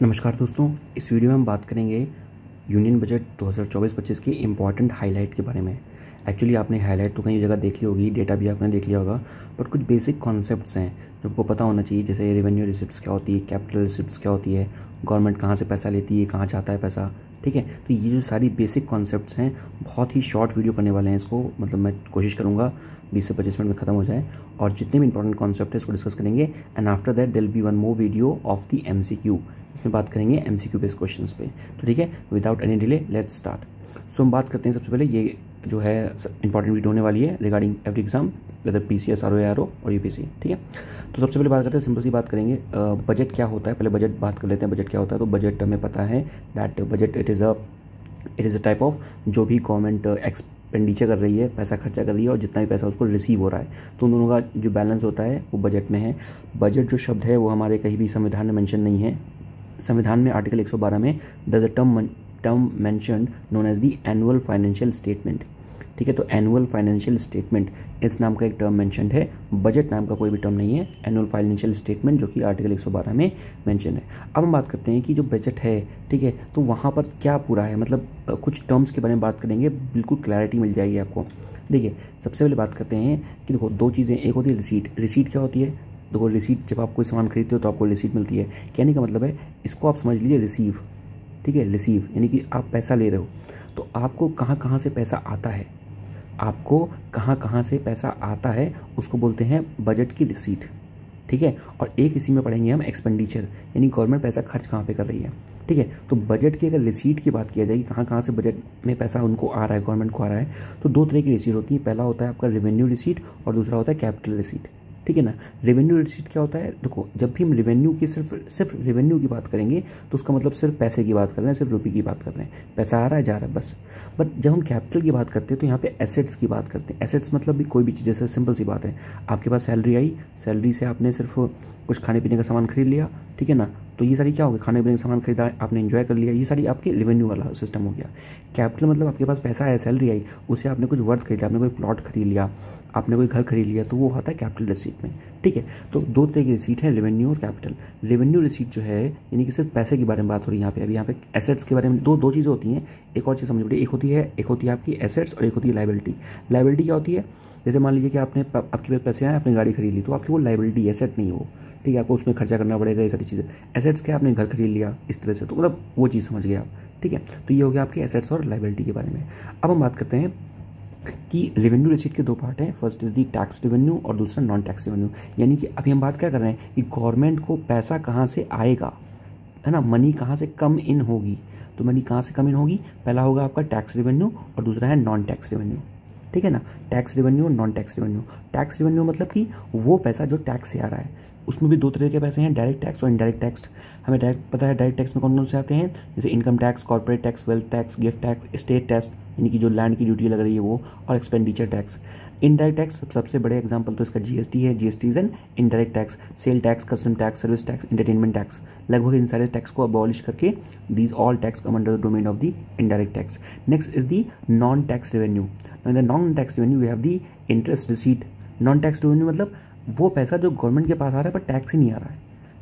नमस्कार दोस्तों, इस वीडियो में हम बात करेंगे यूनियन बजट 2024-25 की इम्पॉर्टेंट हाईलाइट के बारे में। एक्चुअली आपने हाईलाइट तो कई जगह देख ली होगी, डेटा भी आपने देख लिया होगा, बट कुछ बेसिक कॉन्सेप्ट्स हैं जो आपको पता होना चाहिए। जैसे रेवेन्यू रिसिप्ट्स क्या होती है, कैपिटल रिसिप्ट्स क्या होती है, गवर्नमेंट कहाँ से पैसा लेती है, कहाँ जाता है पैसा, ठीक है। तो ये जो सारी बेसिक कॉन्सेप्ट्स हैं, बहुत ही शॉर्ट वीडियो करने वाले हैं इसको, मतलब मैं कोशिश करूँगा 20 से 25 मिनट में ख़त्म हो जाए और जितने भी इंपॉर्टेंट कॉन्सेप्ट है इसको डिस्कस करेंगे। And after that there will be one more video of the MCQ, इसमें बात करेंगे MCQ बेस्ड क्वेश्चंस पे। तो ठीक है, without any delay let's start. So हम बात करते हैं सबसे पहले, ये जो है इंपॉर्टेंट वीडियो होने वाली है regarding every exam, whether PCS, RO और UPSC, ठीक है। तो सबसे पहले बात करते हैं, सिंपल सी बात करेंगे, बजट क्या होता है। पहले बजट बात कर लेते हैं, बजट क्या होता है। तो बजट हमें पता है that budget it is a type of जो भी गवर्नमेंट एक्सपेंडिचर कर रही है, पैसा खर्चा कर रही है और जितना भी पैसा उसको रिसीव हो रहा है, तो उन दोनों का जो बैलेंस होता है वो बजट में है। बजट जो शब्द है वो हमारे कहीं भी संविधान में मेंशन नहीं है। संविधान में आर्टिकल 112 में दस a term mentioned known as the annual financial statement, ठीक है। तो एनुअल फाइनेंशियल स्टेटमेंट इस नाम का एक टर्म मेंशन्ड है, बजट नाम का कोई भी टर्म नहीं है। एनुअल फाइनेंशियल स्टेटमेंट जो कि आर्टिकल 112 में मेंशन है। अब हम बात करते हैं कि जो बजट है, ठीक है, तो वहाँ पर क्या पूरा है, मतलब कुछ टर्म्स के बारे में बात करेंगे, बिल्कुल क्लैरिटी मिल जाएगी आपको। देखिए, सबसे पहले बात करते हैं कि देखो दो चीज़ें, एक होती है रिसीट। रिसीट क्या होती है? देखो, रिसीट जब आप कोई सामान खरीदते हो तो आपको रिसीट मिलती है। कहने का मतलब है, इसको आप समझ लीजिए रिसीव, ठीक है। रिसीव यानी कि आप पैसा ले रहे हो, तो आपको कहाँ कहाँ से पैसा आता है, आपको कहाँ कहाँ से पैसा आता है उसको बोलते हैं बजट की रिसीट, ठीक है। और एक इसी में पढ़ेंगे हम एक्सपेंडिचर, यानी गवर्नमेंट पैसा खर्च कहाँ पे कर रही है, ठीक है। तो बजट की अगर रिसीट की बात किया जाएगी, कहाँ कहाँ से बजट में पैसा उनको आ रहा है, गवर्नमेंट को आ रहा है, तो दो तरह की रिसीट होती है। पहला होता है आपका रेवेन्यू रिसीट और दूसरा होता है कैपिटल रिसीट, ठीक है ना। रेवेन्यू रिसीट क्या होता है? देखो, जब भी हम रेवेन्यू की सिर्फ रेवेन्यू की बात करेंगे तो उसका मतलब सिर्फ पैसे की बात कर रहे हैं, सिर्फ रुपये की बात कर रहे हैं, पैसा आ रहा है जा रहा है बस। बट जब हम कैपिटल की बात करते हैं तो यहाँ पे एसेट्स की बात करते हैं। एसेट्स मतलब भी कोई भी चीज़, जैसे सिंपल सी बात है, आपके पास सैलरी आई, सैलरी से आपने सिर्फ कुछ खाने पीने का सामान खरीद लिया, ठीक है ना, तो ये सारी क्या हो गया, खाने पीने का सामान खरीदा, आपने एंजॉय कर लिया, ये सारी आपकी रेवेन्यू वाला सिस्टम हो गया। कैपिटल मतलब आपके पास पैसा है, सैलरी आई, उससे आपने कुछ वर्थ खरीद लिया, आपने कोई प्लॉट खरीद लिया, आपने कोई घर खरीद लिया, तो वो होता है कैपिटल रिसीट में, ठीक है। तो दो तरह की रिसीट है, रेवेन्यू और कैपिटल। रेवेन्यू रिसीट जो है यानी कि सिर्फ पैसे के बारे में बात हो रही है यहाँ पे। अभी यहाँ पे एसेट्स के बारे में दो चीज़ें होती हैं, एक और चीज़ समझ पड़े, एक होती है आपकी एसेट्स और एक होती है लाइबिलिटी। लाइबिलिटी क्या होती है? जैसे मान लीजिए कि आपके पास पैसे आए, आपने गाड़ी खरीद ली, तो आपकी वो लाइबिलिटी, एसेट नहीं हो, ठीक है, आपको उसमें खर्चा करना पड़ेगा, ये सारी चीज़ें। एसेट्स क्या, आपने घर खरीद लिया इस तरह से, तो मतलब वो चीज़ समझ गए आप, ठीक है। तो ये हो गया आपके एसेट्स और लाइबिलिटी के बारे में। अब हम बात करते हैं कि रेवेन्यू रिसीट के दो पार्ट हैं, first is the tax revenue और दूसरा नॉन टैक्स रेवेन्यू। यानी कि अभी हम बात क्या कर रहे हैं कि गवर्नमेंट को पैसा कहाँ से आएगा, है ना, मनी कहाँ से कम इन होगी। तो मनी कहाँ से कम इन होगी? पहला होगा आपका टैक्स रेवेन्यू और दूसरा है नॉन टैक्स रेवेन्यू, ठीक है ना। टैक्स रेवेन्यू और non tax revenue. Tax revenue मतलब कि वो पैसा जो टैक्स से आ रहा है, उसमें भी दो तरह के पैसे हैं, डायरेक्ट टैक्स और इनडायरेक्ट टैक्स। हमें डायरेक्ट पता है डायरेक्ट टैक्स में कौन कौन से आते हैं, जैसे income tax, corporate tax, wealth tax, gift tax, state tax यानी कि जो लैंड की ड्यूटी लग रही है वो, और एक्सपेंडिचर टैक्स। इनडायरेक्ट टैक्स सबसे बड़े एग्जांपल तो इसका GST है, GST is an indirect tax. Sale tax, custom tax, service tax, entertainment tax, लगभग इन सारे टैक्स को अबॉलिश करके these all tax come under the domain of the indirect tax. Next is the non tax revenue. In the non tax revenue we have the interest receipt. Non tax revenue मतलब वो पैसा जो government के पास आ रहा है पर tax ही नहीं आ रहा है।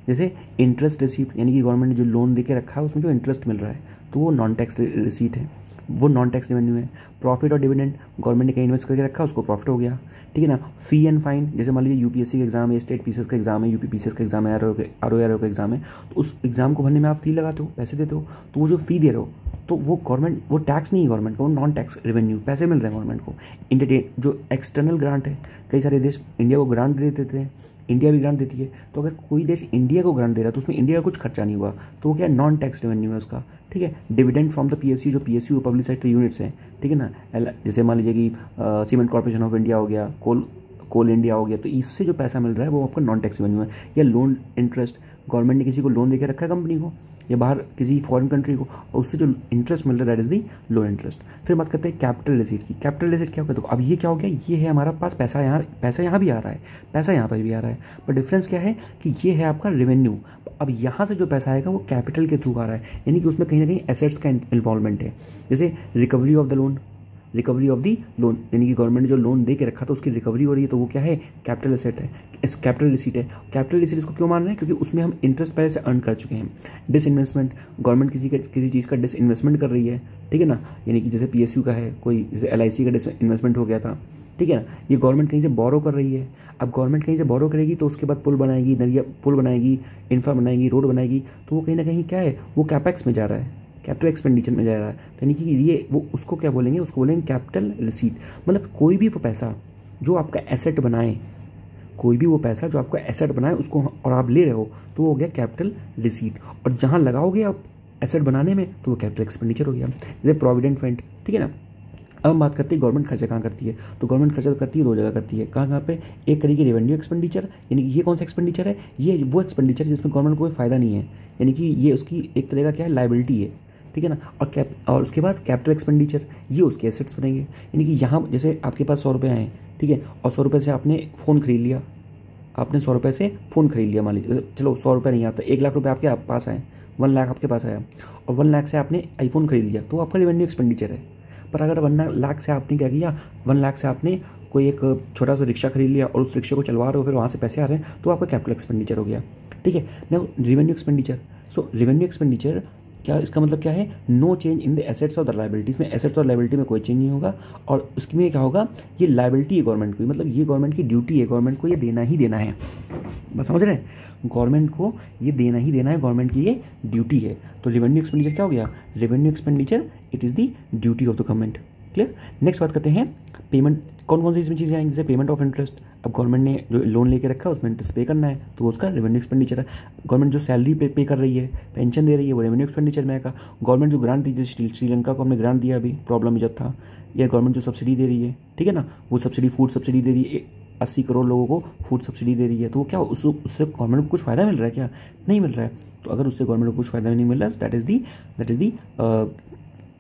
जैसे इंटरेस्ट रिसीट यानी कि गवर्नमेंट ने जो लोन देके रखा है उसमें जो इंटरेस्ट मिल रहा है, तो वो नॉन टैक्स रिसीट है, वो नॉन टैक्स रेवेन्यू है। प्रॉफिट और डिविडेंड, गवर्नमेंट ने कहीं इन्वेस्ट करके रखा, उसको प्रॉफिट हो गया, ठीक है ना। फी एंड फाइन, जैसे मान लीजिए UPSC का एग्जाम है, स्टेट PCS का एग्जाम है, UP PCS का एग्जाम है, RO का एग्जाम है, तो उस एग्जाम को भरने में आप फी लगाते हो, पैसे देते हो, तो वो जो फी दे रहे हो तो वो गवर्नमेंट, वो टैक्स नहीं है गवर्नमेंट का, वो नॉन टैक्स रेवेन्यू, पैसे मिल रहे हैं गवर्नमेंट को। जो एक्सटर्नल ग्रांट है, कई सारे देश इंडिया को ग्रांट दे देते हैं, इंडिया भी ग्रांट देती है, तो अगर कोई देश इंडिया को ग्रांट दे रहा है तो उसमें इंडिया का कुछ खर्चा नहीं हुआ, तो वो क्या नॉन टैक्स रेवेन्यू है उसका, ठीक है। डिविडेंड फ्रॉम द PSU, जो PSU पब्लिक सेक्टर यूनिट्स हैं, ठीक है ना, जैसे मान लीजिए कि सीमेंट कॉर्पोरेशन ऑफ इंडिया हो गया, कोल इंडिया हो गया, तो इससे जो पैसा मिल रहा है वो आपका नॉन टैक्स रेवेन्यू है। या लोन इंटरेस्ट, गवर्नमेंट ने किसी को लोन देके रखा है, कंपनी को या बाहर किसी फॉरेन कंट्री को, और उससे जो इंटरेस्ट मिल रहा है that is the loan interest. फिर बात करते हैं कैपिटल रिसीट की। कैपिटल रिसीट क्या होगा? तो अब ये क्या हो गया, ये है हमारा पास पैसा यहाँ भी आ रहा है, पैसा यहाँ पर भी आ रहा है, पर डिफरेंस क्या है कि ये है आपका रेवेन्यू। अब यहाँ से जो पैसा आएगा वो कैपिटल के थ्रू आ रहा है, यानी कि उसमें कहीं ना कहीं एसेट्स का इन्वॉल्वमेंट है। जैसे recovery of the loan, recovery of the loan, यानी कि गवर्नमेंट ने जो लोन दे के रखा था उसकी रिकवरी हो रही है, तो वो क्या है, कैपिटल एसेट है, इस कैपिटल रिसीट है। कैपिटल रिसीट इसको क्यों मान रहे हैं, क्योंकि उसमें हम इंटरेस्ट पहले से अर्न कर चुके हैं। डिसइन्वेस्टमेंट, गवर्नमेंट किसी चीज़ का डिसइन्वेस्टमेंट कर रही है, ठीक है ना, यानी कि जैसे PSU का है, कोई जैसे LIC का डिसइन्वेस्टमेंट हो गया था, ठीक है ना, ये गवर्नमेंट कहीं से बोरो कर रही है। अब गवर्नमेंट कहीं से बोरो करेगी तो उसके बाद पुल बनाएगी, पुल बनाएगी, इंफ्रा बनाएगी, रोड बनाएगी, तो वो कहीं ना कहीं क्या है, वो कैपेक्स में जा रहा है, कैपिटल एक्सपेंडिचर में जा रहा है। तो यानी कि ये वो उसको क्या बोलेंगे, उसको बोलेंगे कैपिटल रिसीट। मतलब कोई भी वो पैसा जो आपका एसेट बनाए, कोई भी वो पैसा जो आपका एसेट बनाए उसको और आप ले रहे हो, तो वो हो गया कैपिटल रिसीट। और जहाँ लगाओगे आप एसेट बनाने में, तो वो कैपिटल एक्सपेंडिचर हो गया। जैसे प्रोविडेंट फंड, ठीक है ना। अब हम बात करते हैं गवर्नमेंट खर्चा कहाँ करती है, तो गवर्नमेंट खर्चा तो करती है दो जगह करती है। कहाँ पे, एक करेगी रेवेन्यू एक्सपेंडिचर, यानी कि ये कौन सा एक्सपेंडिचर है, ये वो एक्सपेंडिचर जिसमें गवर्नमेंट को कोई फायदा नहीं है, यानी कि ये उसकी एक तरह का क्या है, लाइबिलिटी है, ठीक है ना। और उसके बाद कैपिटल एक्सपेंडिचर, ये उसके एसेट्स बनेंगे। यानी कि यहाँ जैसे आपके पास 100 रुपये आए, ठीक है, और 100 रुपये से आपने फ़ोन खरीद लिया, आपने 100 रुपये से फ़ोन खरीद लिया, मान लीजिए, चलो 100 रुपये नहीं आता, 1 लाख रुपये आपके पास आए, 1 लाख आपके पास आया, और 1 लाख से आपने आईफोन खरीद लिया, तो आपका रेवेन्यू एक्सपेंडिचर है। पर अगर 1 लाख से आपने क्या किया, 1 लाख से आपने कोई एक छोटा सा रिक्शा खरीद लिया और उस रिक्शे को चलवा रहे हो, फिर वहाँ से पैसे आ रहे हैं, तो आपका कैपिटल एक्सपेंडिचर हो गया, ठीक है ना। Revenue expenditure, so revenue expenditure क्या, इसका मतलब क्या है, no change in the assets और द लाइबिलिटीज़ में, एसेट्स और लाइबिलिटी में कोई चेंज नहीं होगा। और उसमें क्या होगा, ये लाइबिलिटी है गवर्नमेंट की, मतलब ये गवर्नमेंट की ड्यूटी है, गवर्नमेंट को ये देना ही देना है, बस समझ रहे हैं, गवर्नमेंट को ये देना ही देना है, गवर्नमेंट की ये ड्यूटी है। तो रेवेन्यू एक्सपेंडिचर क्या हो गया, revenue expenditure it is the duty of the government. Clear. Next बात करते हैं पेमेंट, कौन कौन सी इसमें चीज़ें आएंगी, जैसे पेमेंट ऑफ इंटरेस्ट। अब गवर्नमेंट ने जो लोन लेके रखा है उसमें इंटरेस्ट पे करना है, तो वो उसका रेवेन्यू एक्सपेंडिचर है। गवर्नमेंट जो सैलरी पे कर रही है, पेंशन दे रही है, वो रेवेन्यू एक्सपेंडिचर में आएगा। गवर्नमेंट जो ग्रांट दी, जैसे श्रीलंका को हमने ग्रांट दिया अभी प्रॉब्लम जब था, या गवर्नमेंट जो सब्सिडी दे रही है, ठीक है ना, वो सब्सिडी फूड सब्सिडी दे रही है, 80 करोड़ लोगों को फूड सब्सिडी दे रही है, तो वो क्या उससे गवर्नमेंट को कुछ फ़ायदा मिल रहा है क्या, नहीं मिल रहा है। तो अगर उससे गवर्नमेंट को कुछ फ़ायदा नहीं मिल रहा है, that is the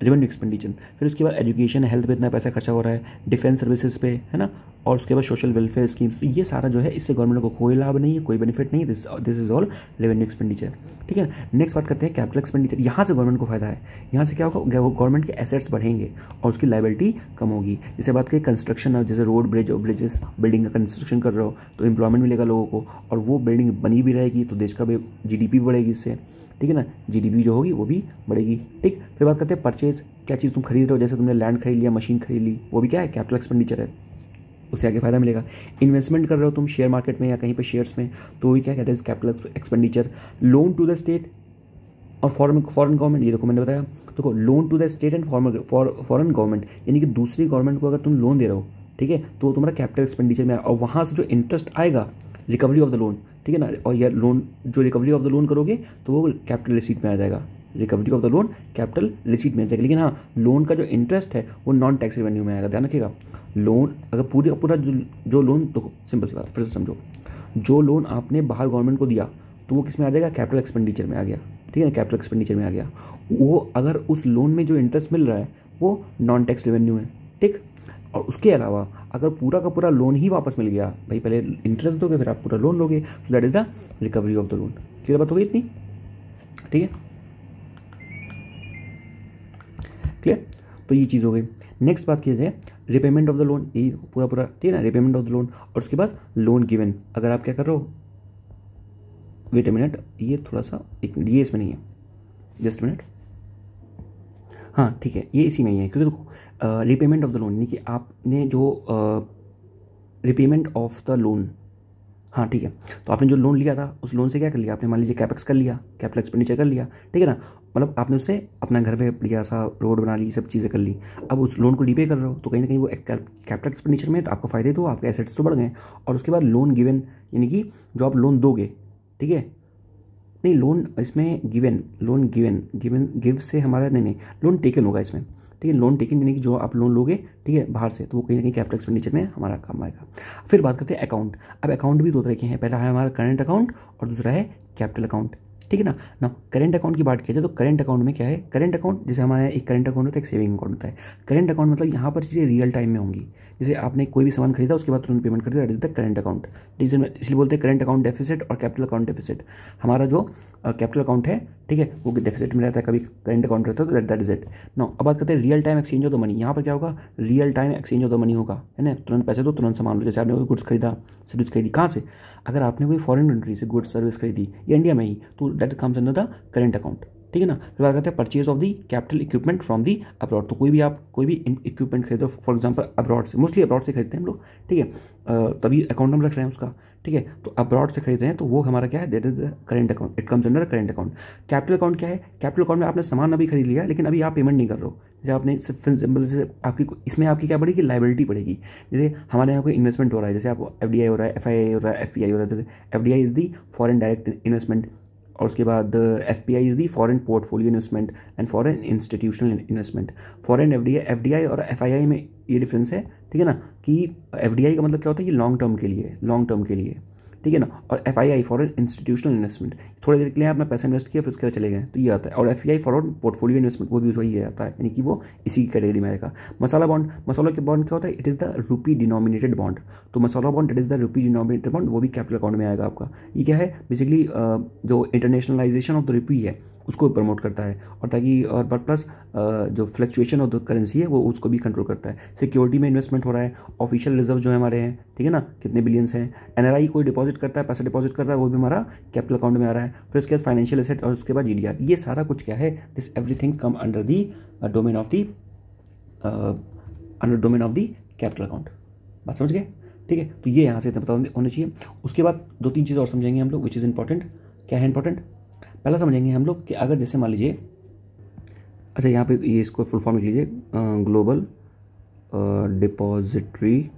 revenue expenditure. फिर उसके बाद एजुकेशन हेल्थ पे इतना पैसा खर्चा हो रहा है, डिफेंस सर्विसेज पे, है ना, और उसके बाद सोशल वेलफेयर स्कीम्स, तो ये सारा जो है इससे गवर्नमेंट को कोई लाभ नहीं है, कोई बेनिफिट नहीं है, this is all revenue expenditure, ठीक है। नेक्स्ट बात करते हैं कैपिटल एक्सपेंडिचर। यहाँ से गवर्नमेंट को फायदा है, यहाँ से क्या होगा, गवर्नमेंट के एसेट्स बढ़ेंगे और उसकी लाइबिलिटी कम होगी। जैसे बात करें कंस्ट्रक्शन, जैसे रोड ब्रिजेस बिल्डिंग का कंस्ट्रक्शन कर रहे हो, तो एम्प्लॉयमेंट मिलेगा लोगों को, और वो बिल्डिंग बनी भी रहेगी तो देश का भी GDP भी बढ़ेगी इससे, ठीक है ना, GDP जो होगी वो भी बढ़ेगी, ठीक। फिर बात करते हैं परचेज, क्या चीज़ तुम खरीद रहे हो, जैसे तुमने लैंड खरीद लिया, मशीन खरीद ली, वो भी क्या है, कैपिटल एक्सपेंडिचर है, उससे आगे फायदा मिलेगा। इन्वेस्टमेंट कर रहे हो तुम शेयर मार्केट में या कहीं पे शेयर्स में, तो भी क्या कहते हैं, capital expenditure. Loan to the state और फॉरेन गवर्नमेंट, ये देखो मैंने बताया, देखो loan to the state and foreign government, यानी कि दूसरी गवर्नमेंट को अगर तुम लोन दे रहे हो, ठीक है, तो तुम्हारा कैपिटल एक्सपेंडिचर में, और वहाँ से जो इंटरेस्ट आएगा, रिकवरी ऑफ द लोन, ठीक है ना, और यह लोन जो रिकवरी ऑफ द लोन करोगे तो वो कैपिटल रिसीट में आ जाएगा, recovery of the loan capital receipt में आ जाएगा। लेकिन हाँ, लोन का जो इंटरेस्ट है वो नॉन टैक्स रेवेन्यू में आएगा, ध्यान रखिएगा। लोन अगर पूरा जो लोन, तो सिंपल सी बात फिर से समझो, जो लोन आपने बाहर गवर्नमेंट को दिया तो वो किस में आ जाएगा, कैपिटल एक्सपेंडिचर में आ गया, ठीक है ना, कैपिटल एक्सपेंडिचर में आ गया। वो अगर उस लोन में जो इंटरेस्ट मिल रहा है वो नॉन टैक्स रेवेन्यू है, ठीक। और उसके अलावा अगर पूरा का पूरा लोन ही वापस मिल गया, भाई पहले इंटरेस्ट दोगे फिर आप पूरा लोन लोगे, तो that is the recovery of the loan. Clear बात हो गई इतनी, ठीक है, क्लियर। तो ये चीज़ हो गई। नेक्स्ट बात की जाए रिपेमेंट ऑफ द लोन, यही पूरा ठीक है ना, रिपेमेंट ऑफ द लोन। और उसके बाद लोन गिवन, अगर आप क्या कर रहे हो, वेट ए मिनट, ये थोड़ा सा ये इसमें नहीं है, जस्ट मिनट, हाँ ठीक है, ये इसी में ही है, क्योंकि देखो रिपेमेंट ऑफ द लोन यानी कि आपने जो रिपेमेंट ऑफ द लोन, हाँ ठीक है, तो आपने जो लोन लिया था उस लोन से क्या कर लिया आपने, मान लीजिए कैपेक्स कर लिया, कैपिटल एक्सपेंडिचर कर लिया, ठीक है ना, मतलब आपने उससे अपना घर पे बढ़िया सा रोड बना ली, सब चीज़ें कर ली। अब उस लोन को रीपे कर रहे हो तो कहीं ना कहीं वो कैपिटल एक्सपेंडिचर में, तो आपको फायदे तो, आपके एसेट्स तो बढ़ गए। और उसके बाद लोन गिवन यानी कि जो आप लोन दोगे, ठीक है, नहीं लोन इसमें लोन गिव से हमारा नहीं लोन टेकन होगा इसमें, ठीक है, लोन टेकन यानी कि जो आप लोन लोगे, ठीक है, बाहर से, तो वो कहीं ना कहीं कैपिटल एक्सपेंडिचर में हमारा काम आएगा। फिर बात करते हैं अकाउंट। अब अकाउंट भी दो तरह के हैं, पहला है हमारा करंट अकाउंट और दूसरा है कैपिटल अकाउंट, ठीक है ना। करंट अकाउंट की बात की जाए तो करंट अकाउंट में क्या है, करंट अकाउंट जैसे हमारा एक करंट अकाउंट होता है, एक सेविंग अकाउंट होता है। करंट अकाउंट मतलब यहाँ पर चीज़ें रियल टाइम में होंगी, जैसे आपने कोई भी सामान खरीदा उसके बाद तुरंत पेमेंट कर दिया, that is the current account. इसलिए बोलते हैं करंट अकाउंट डेफिसिट और कैपिटल अकाउंट डेफिसिट। हमारा जो कैपिटल अकाउंट है, ठीक है, वो डेफिसिट में रहता है, कभी करेंट अकाउंट रहता है, तो दैट इज इट। नो अब बात करते हैं real time exchange of the money. यहाँ पर क्या होगा, real time exchange of the money होगा, है ना, तुरंत पैसे दो तुरंत सामान लो। जैसे आपने कोई गुड्स खरीदा, सर्विस खरीदी, कहाँ से, अगर आपने कोई फॉरेन कंट्री से गुड्स सर्विस खरीदी या इंडिया में ही, तो that comes under the current account, ठीक है ना। फिर बात करते हैं purchase of the capital equipment from the abroad. तो कोई भी आप कोई भी इक्विपमेंट खरीदो फॉर एग्जांपल अब्रॉड से, मोस्टली अब्रॉड से खरीदते हैं हम लोग, ठीक है, तभी अकाउंट नंबर रख रहे हैं उसका, ठीक है। तो अब्रॉड से खरीद रहे हैं तो वो हमारा क्या है, that is the current account, it comes under current account. Capital account क्या है, कैपिटल अकाउंट में आपने सामान अभी खरीद लिया लेकिन अभी आप पेमेंट नहीं कर रहे हो, जैसे आपने सिंपल से आपकी इसमें आपकी क्या बढ़ेगी, लाइबिलिटी पड़ेगी। जैसे हमारे यहाँ कोई इन्वेस्टमेंट हो रहा है, जैसे आपको FDI हो रहा है, FII हो रहा है, FPI हो रहा है। जैसे FDI is the foreign direct investment, और उसके बाद FPI is the foreign portfolio investment and foreign institutional investment. Foreign FDI और FII में ये डिफरेंस है, ठीक है ना, कि FDI का मतलब क्या होता है, ये लॉन्ग टर्म के लिए, लॉन्ग टर्म के लिए, ठीक है ना, और FII फॉरेन इंस्टीट्यूशनल इन्वेस्टमेंट, थोड़ी देर के लिए आपने पैसा इन्वेस्ट किया फिर उसके बाद चले गए, तो ये आता है। और FPI फॉरेन पोर्टफोलियो इन्वेस्टमेंट, वो भी वही आता है, यानी कि वो इसी की कैटेगरी में आएगा। मसाला बॉन्ड, मसाला के बॉन्ड क्या होता है, it is the rupee denominated bond. तो masala bond it is the rupee denominated bond, वो भी कैपिटल अकाउंट में आएगा आपका। ये क्या है, बेसिकली जो इंटरनेशनलाइजेशन ऑफ द रुपी है उसको प्रमोट करता है, और ताकि और प्लस जो फ्लक्चुएशन ऑफ द करेंसी है वो उसको भी कंट्रोल करता है। सिक्योरिटी में इन्वेस्टमेंट हो रहा है, ऑफिशियल रिजर्व जो है हमारे हैं, ठीक है ना, कितने बिलियंस हैं। NRI कोई डिपॉजिट करता है, पैसा डिपॉजिट कर रहा है, वो भी हमारा कैपिटल अकाउंट में आ रहा है। फिर उसके बाद फाइनेंशियल एसेट और उसके बाद GDR, ये सारा कुछ क्या है, this everything come under the domain of the capital account. बात समझ गए, ठीक है। तो ये यहाँ से पता होना चाहिए। उसके बाद 2-3 चीज़ और समझेंगे हम लोग, विच इज़ इंपॉर्टेंट। क्या है इंपॉर्टेंट, पहला समझेंगे हम लोग कि अगर जैसे मान लीजिए, अच्छा यहाँ पे ये इसको फुल फॉर्म लिख लीजिए, ग्लोबल डिपॉजिटरी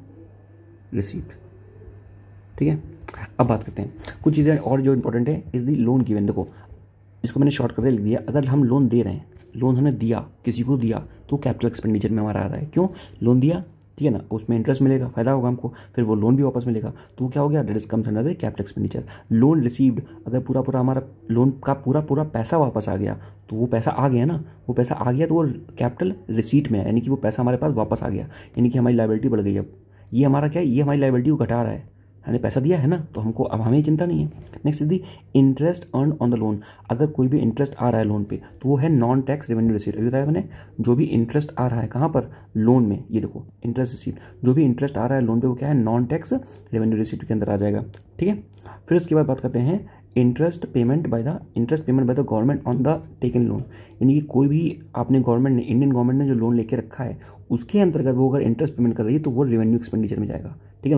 रिसीप्ट, ठीक है। अब बात करते हैं कुछ चीज़ें और जो इंपॉर्टेंट है, इज़ दी लोन गिवन। देखो इसको मैंने शॉर्ट करके लिख दिया, अगर हम लोन दे रहे हैं, लोन हमने दिया, किसी को दिया, तो कैपिटल एक्सपेंडिचर में हमारा आ रहा है। क्यों, लोन दिया, ठीक है ना, उसमें इंटरेस्ट मिलेगा, फायदा होगा हमको, फिर वो लोन भी वापस मिलेगा, तो क्या हो गया, that is comes under the capital expenditure. Loan received, अगर पूरा हमारा लोन का पूरा पैसा वापस आ गया, तो वो पैसा आ गया ना, वो पैसा आ गया तो वो कैपिटल रिसीट में है, यानी कि वो पैसा हमारे पास वापस आ गया, यानी कि हमारी लायबिलिटी बढ़ गई। अब ये हमारा क्या है, ये हमारी लायबिलिटी को घटा रहा है, हमने पैसा दिया है ना, तो हमको अब हमें चिंता नहीं है। Next is the interest earn on the loan. अगर कोई भी इंटरेस्ट आ रहा है लोन पे, तो वो है नॉन टैक्स रेवेन्यू रिसीट। अभी बताया मैंने, जो भी इंटरेस्ट आ रहा है कहाँ पर, लोन में, ये देखो इंटरेस्ट रिसीट, जो भी इंटरेस्ट आ रहा है लोन पे वो क्या है, नॉन टैक्स रेवेन्यू रिसीट के अंदर आ जाएगा, ठीक है। फिर उसके बाद बात करते हैं interest payment by the government on the taken loan, यानी कि कोई भी आपने गवर्नमेंट ने, इंडियन गवर्नमेंट ने जो लोन लेके रखा है, उसके अंतर्गत वो अगर इंटरेस्ट पेमेंट कर रही है तो वो रेवेन्यू एक्सपेंडिचर में जाएगा, ठीक है।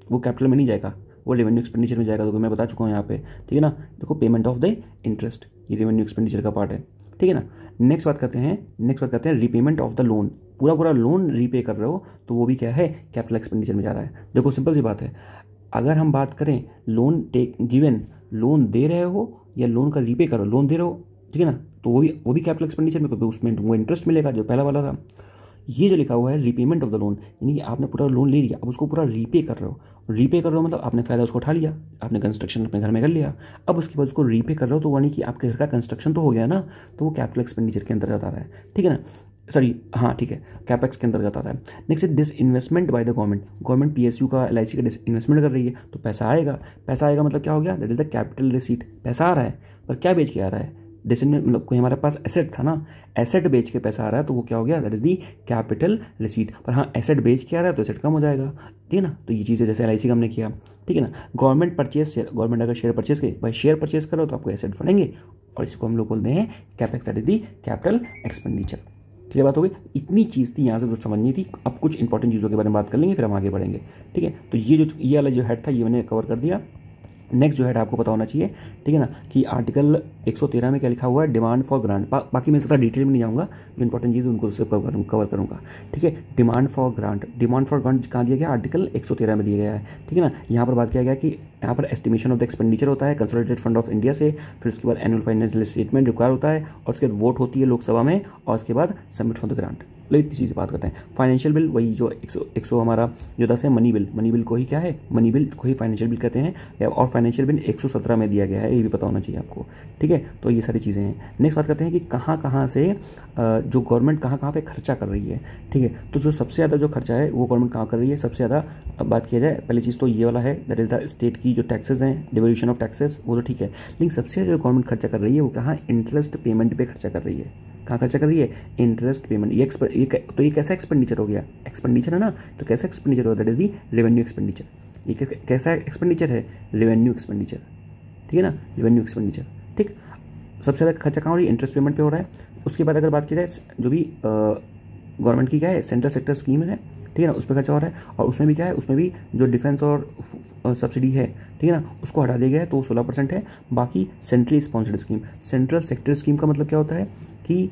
वो कैपिटल में नहीं जाएगा, वो रेवेन्यू एक्सपेंडिचर में जाएगा। तो मैं बता चुका हूँ यहाँ पे, ठीक है ना। देखो पेमेंट ऑफ द इंटरेस्ट, ये रेवेन्यू एक्सपेंडिचर का पार्ट है, ठीक है ना। नेक्स्ट बात करते हैं रीपेमेंट ऑफ द लोन। पूरा लोन रीपे कर रहे हो तो वो भी क्या है, कैपिटल एक्सपेंडिचर में जा रहा है। देखो सिंपल सी बात है, अगर हम बात करें लोन गिवन, लोन दे रहे हो या लोन का रीपे करो, लोन दे रहे हो, ठीक है ना, तो वो भी कैपिटल एक्सपेंडिचर में, क्योंकि उसमें वो इंटरेस्ट मिलेगा जो पहला वाला था। ये जो लिखा हुआ है रीपेमेंट ऑफ द लोन, यानी कि आपने पूरा लोन ले लिया, अब उसको पूरा रीपे कर रहे हो। रीपे कर रहे हो मतलब आपने फ़ायदा उसको उठा लिया, आपने कंस्ट्रक्शन अपने घर में कर लिया, अब उसके बाद उसको रीपे कर रहे हो, तो यानी कि आपके घर का कंस्ट्रक्शन तो हो गया ना, तो वो कैपिटल एक्सपेंडिचर के अंतर्गत आ रहा है, ठीक है ना, सॉरी हाँ ठीक है, कैपेक्स के अंतर्गत आ रहा है। नेक्स्ट है disinvestment by the government PSU का, LIC का डिस इन्वेस्टमेंट कर रही है, तो पैसा आएगा मतलब क्या हो गया, that is the capital receipt. पैसा आ रहा है पर क्या बेच के आ रहा है, मतलब कोई हमारे पास एसेट था ना, एसेट बेच के पैसा आ रहा है, तो वो क्या हो गया, that is the capital receipt. पर हाँ एसेट बेच के आ रहा है तो एसेट कम हो जाएगा, ठीक है ना। तो ये चीज़ें जैसे LIC का हमने किया, ठीक है ना। गवर्नमेंट परचेज शेयर, गवर्नमेंट अगर शेयर परचेज करे, भाई शेयर परचेज करो तो आपको एसेट बढ़ेंगे, और इसको हम लोग बोलते हैं capex, that is the capital expenditure. Clear बात हो गई, इतनी चीज़ थी यहाँ से जो समझनी थी। अब कुछ इंपॉर्टेंट चीज़ों के बारे में बात कर लेंगे, फिर हम आगे बढ़ेंगे, ठीक है। तो ये वाला जो हेड था ये मैंने कवर कर दिया। नेक्स्ट जो है आपको पता होना चाहिए, ठीक है ना, कि आर्टिकल 113 में क्या लिखा हुआ है, डिमांड फॉर ग्रांट। बाकी मैं इसका डिटेल में नहीं जाऊँगा, जो इंपॉर्टेंट चीज़ उनको सिर्फ कवर करूँगा, ठीक है। डिमांड फॉर ग्रांट कहाँ दिया गया, आर्टिकल 113 में दिया गया है, ठीक है ना। यहाँ पर बात किया गया कि यहाँ पर एस्टिमेशन ऑफ द एक्सपेंडिचर होता है कंसोलिडेटेड फंड ऑफ इंडिया से, फिर उसके बाद एनुअल फाइनेंशियल स्टेटमेंट रिक्वायर होता है, और उसके बाद वोट होती है लोकसभा में, और उसके बाद सबमिट फॉर द ग्रांट। इतनी चीज़ें बात करते हैं। फाइनेंशियल बिल वही जो 100 हमारा जो 10 है मनी बिल को ही क्या है, मनी बिल को ही फाइनेंशियल बिल कहते हैं। और फाइनेंशियल बिल 117 में दिया गया है, ये भी पता होना चाहिए आपको, ठीक है। तो ये सारी चीज़ें हैं। नेक्स्ट बात करते हैं कि कहाँ से जो गवर्नमेंट कहाँ पे खर्चा कर रही है, ठीक है। तो जो सबसे ज़्यादा जो खर्चा है वो गवर्नमेंट कहाँ कर रही है, सबसे ज़्यादा बात किया जाए पहली चीज़ तो ये वाला है, दैट इज़ द स्टेट की जो टैक्सेस हैं, डिवोल्यूशन ऑफ टैक्सेस, वो तो ठीक है। लेकिन सबसे ज़्यादा जो गवर्नमेंट खर्चा कर रही है वो कहाँ, इंटरेस्ट पेमेंट पे खर्चा कर रही है। कहाँ खर्चा कर रही है, इंटरेस्ट पेमेंट। ये कैसा एक्सपेंडिचर हो गया, एक्सपेंडिचर है ना, तो कैसा एक्सपेंडिचर हो, that is the revenue expenditure. ये कैसा एक्सपेंडिचर है, रेवेन्यू एक्सपेंडिचर, ठीक है ना, रेवेन्यू एक्सपेंडिचर, ठीक। सबसे ज़्यादा खर्चा कहाँ हो रही है, इंटरेस्ट पेमेंट पे हो रहा है। उसके बाद अगर बात की जाए जो भी गवर्नमेंट की क्या है, सेंट्रल सेक्टर स्कीम है, ठीक है ना, उस पर खर्चा हो रहा है। और उसमें भी क्या है, उसमें भी जो डिफेंस और सब्सिडी है, ठीक है ना, उसको हटा दिया गया है, तो 16% है। बाकी centrally sponsored scheme, central sector scheme का मतलब क्या होता है कि